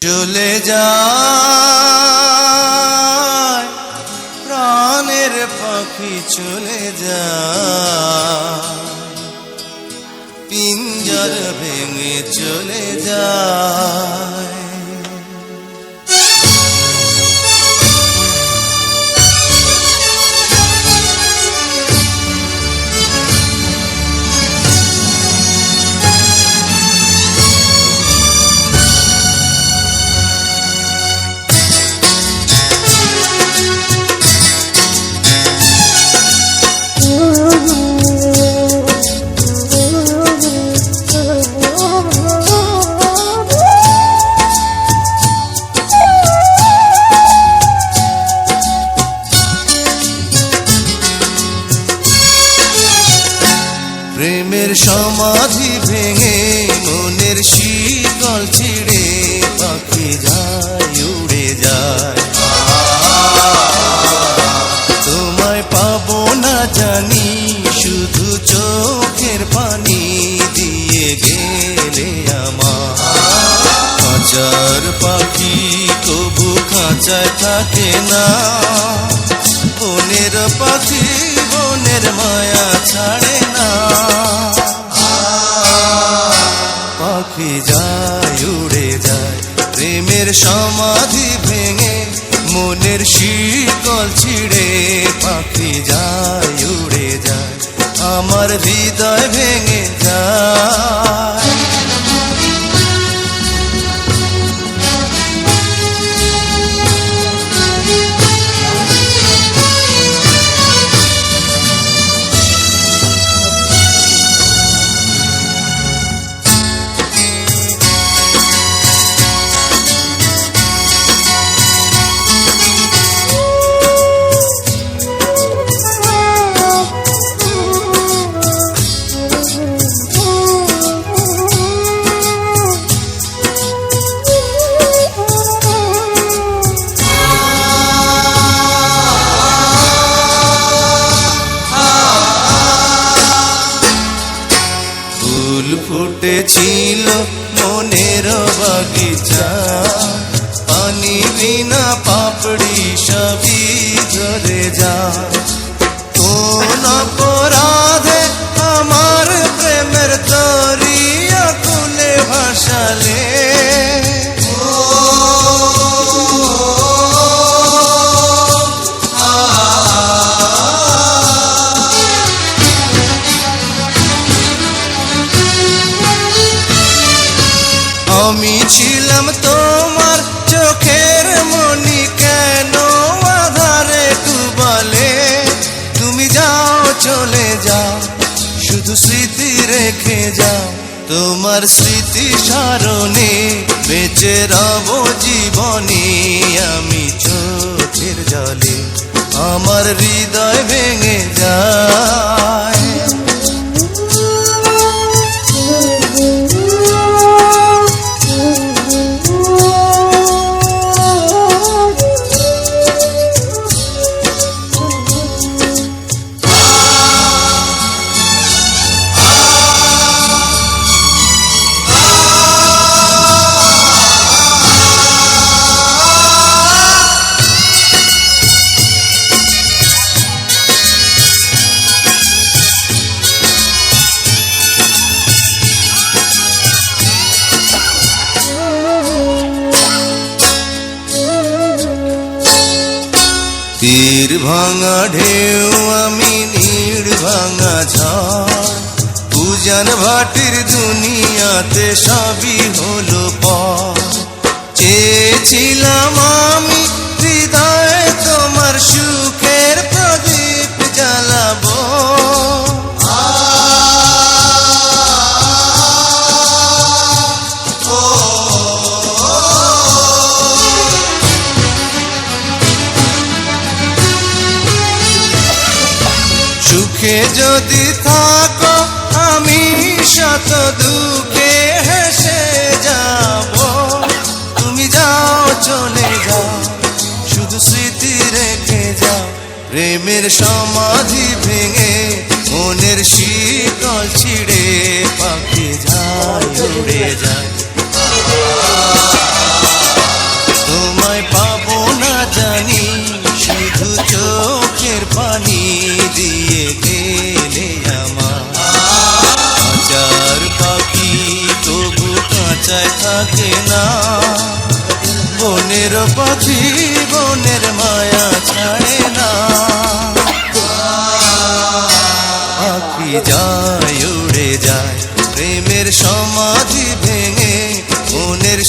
চলে যায় প্রাণের পাখি চলে যায়, পিঞ্জর ভেঙে চলে যায়। প্রেমের সমাধি ভেঙে মনের শিকল ছিঁড়ে পাখি যায় উড়ে যায়। তোমায় পাবো না জানি শুধু চোখের পানি দিয়ে গেলে আমার। খাঁচার পাখি কবু খাঁচায় থাকে না, বনের পাখি বনের মায়া ছাড়ে না। পাখি যায় উড়ে যায় প্রেমের সমাধি ভেঙে মনের শিকল ছিঁড়ে পাখি যায় উড়ে যায়, আমার হৃদয় ভেঙে যায়। ফুটেছিল মনের বাগিচা, পানি বিনা পাপড়ি সবই ঝরে যায়। কোন অপরাধে আমার প্রেমের দরিয়া কুলে ভাসালে, আমি ছিলাম তোমার চোখের মনি, কেন আধারে ডুবালে? তুমি যাও চলে যাও শুধু স্মৃতি রেখে যাও, তোমার স্মৃতি স্মরণে বেঁচে রব জীবনে। আমি চোখের জলে আমার হৃদয় ভেঙে যায়। তীর ভাঙা ঢেউ আমি নীড় ভাঙা ঝড়, পূজন ভাটির দুনিয়াতে সবই হলো পর। চেয়েছিলাম আমি হৃদয়ে তোমার সুখের প্রদীপ জ্বালাবো, সুখে যদি থাকো আমি শত দুঃখে হেসে যাব। তুমি যাও চলে যাও শুধু স্মৃতি রেখে যাও, প্রেমের সমাধি ভেঙে মনের শিকল ছিঁড়ে পাখি যায় উড়ে যায়। থাকে না। বনের পাখি বনের মায়া ছাড়ে না। পাখি যায় উড়ে যায় প্রেমের সমাধি ভেঙে, মনের